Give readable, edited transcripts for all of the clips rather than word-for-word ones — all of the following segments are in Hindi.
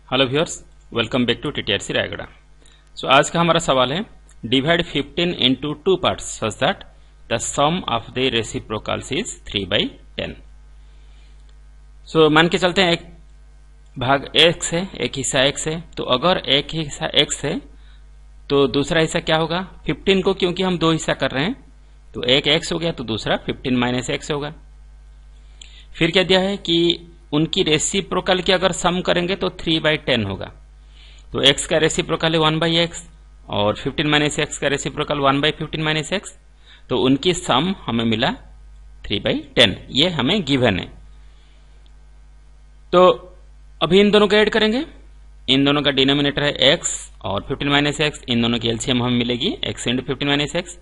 Hello viewers, welcome back to TTRC Raigarh. So आज का हमारा सवाल है divide 15 into 2 parts such that the sum of the reciprocals is 3/10। सो मान के चलते हैं एक भाग x है, एक हिस्सा x है। तो अगर एक हिस्सा x है तो दूसरा हिस्सा क्या होगा? 15 को क्योंकि हम दो हिस्सा कर रहे हैं तो एक x हो गया तो दूसरा 15 माइनस x होगा। फिर क्या दिया है कि उनकी रेसिप्रोकल की अगर सम करेंगे तो 3/10 होगा। तो x का रेसिप्रोकल है 1/x और 15 माइनस x का रेसिप्रोकल 1/15 माइनस x। तो उनकी सम हमें मिला 3/10, ये हमें गिवन है। तो अभी इन दोनों को ऐड करेंगे। इन दोनों का डिनोमिनेटर है x और 15 माइनस x। इन दोनों की एलसीएम हमें मिलेगी x into 15 minus x।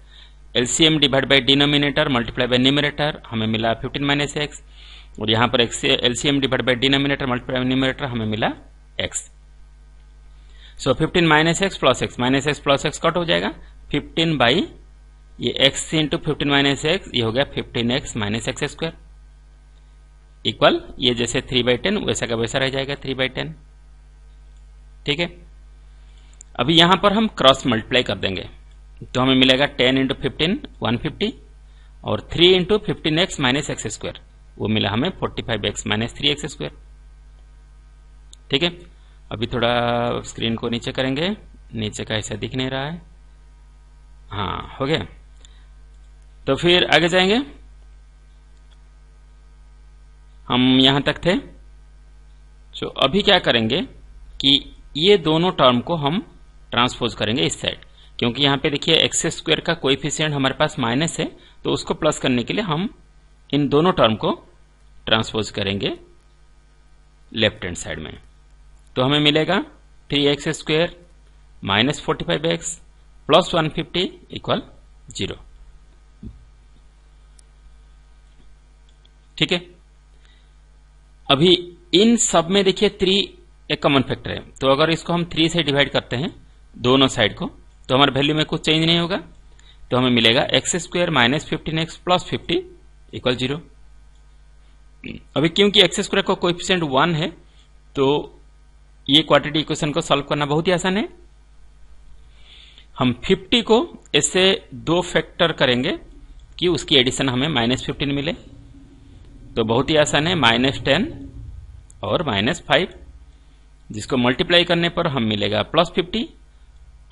LCM divide by denominator multiply by numerator हमें मिला 15 माइनस x। और यहां पर LCM divide by denominator multiply by numerator हमें मिला x। सो 15 minus x plus x, minus x plus x cut हो जाएगा। 15 बाई ये x इंटू 15 माइनस x, ये हो गया 15x minus x square equal ये जैसे 3/10 वैसा का वैसा रह जाएगा 3/10। ठीक है, अभी यहां पर हम क्रॉस मल्टीप्लाई कर देंगे तो हमें मिलेगा 10 इंटू 15 150 और 3 into 15x minus x square, वो मिला हमें 45x माइनस 3x स्क्वायर। ठीक है, अभी थोड़ा स्क्रीन को नीचे करेंगे, नीचे का ऐसा दिख नहीं रहा है। हाँ, हो गया। तो फिर आगे जाएंगे, हम यहां तक थे। तो अभी क्या करेंगे कि ये दोनों टर्म को हम ट्रांसपोज करेंगे इस साइड, क्योंकि यहां पे देखिए एक्स स्क्वायर का कोएफिशिएंट हमारे पास माइनस है, तो उसको प्लस करने के लिए हम इन दोनों टर्म को ट्रांसपोज करेंगे लेफ्ट हैंड साइड में। तो हमें मिलेगा 3x square minus 45x plus 150 equal 0। ठीक है, अभी इन सब में देखिए 3 एक कॉमन फैक्टर है, तो अगर इसको हम 3 से डिवाइड करते हैं दोनों साइड को तो हमारे वैल्यू में कुछ चेंज नहीं होगा। तो हमें मिलेगा x square minus 15x plus 50 equal 0। अभी क्योंकि एक्स स्क्वायर का कोएफिशिएंट 1 है तो ये क्वाड्रेटिक इक्वेशन को सॉल्व करना बहुत ही आसान है। हम 50 को इससे 2 फैक्टर करेंगे कि उसकी एडिशन हमें माइनस 15 मिले, तो बहुत ही आसान है। माइनस 10 और माइनस 5, जिसको मल्टीप्लाई करने पर हम मिलेगा प्लस 50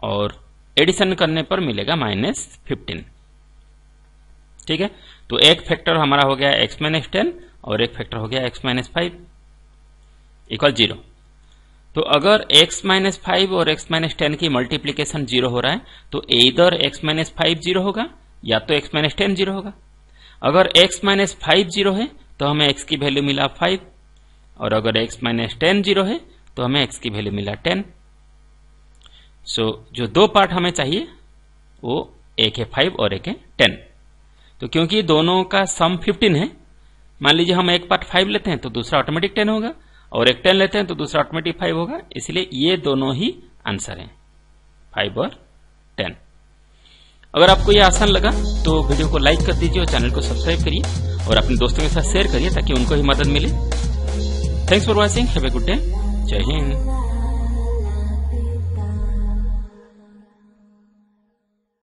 और एडिशन करने पर मिलेगा माइनस 15। ठीक है, तो एक फैक्टर हमारा हो गया x माइनस 10 और एक फैक्टर हो गया x माइनस 5 इक्वल 0। तो अगर x माइनस 5 और x माइनस 10 की मल्टीप्लीकेशन 0 हो रहा है तो इधर x माइनस 5 0 होगा या तो x माइनस 10 0 होगा। अगर x माइनस 5 0 है तो हमें x की वैल्यू मिला 5, और अगर x माइनस 10 0 है तो हमें x की वैल्यू मिला 10। सो जो दो पार्ट हमें चाहिए वो एक है 5 और एक है 10। तो क्योंकि दोनों का सम 15 है, मान लीजिए हम एक पार्ट 5 लेते हैं तो दूसरा ऑटोमेटिक 10 होगा, और एक 10 लेते हैं तो दूसरा ऑटोमेटिक 5 होगा। इसलिए ये दोनों ही आंसर हैं, 5 और 10। अगर आपको ये आसान लगा तो वीडियो को लाइक कर दीजिए और चैनल को सब्सक्राइब करिए और अपने दोस्तों के साथ शेयर करिए ताकि उनको ही मदद मिले। Thanks for watching, have a good day, जय हिंद।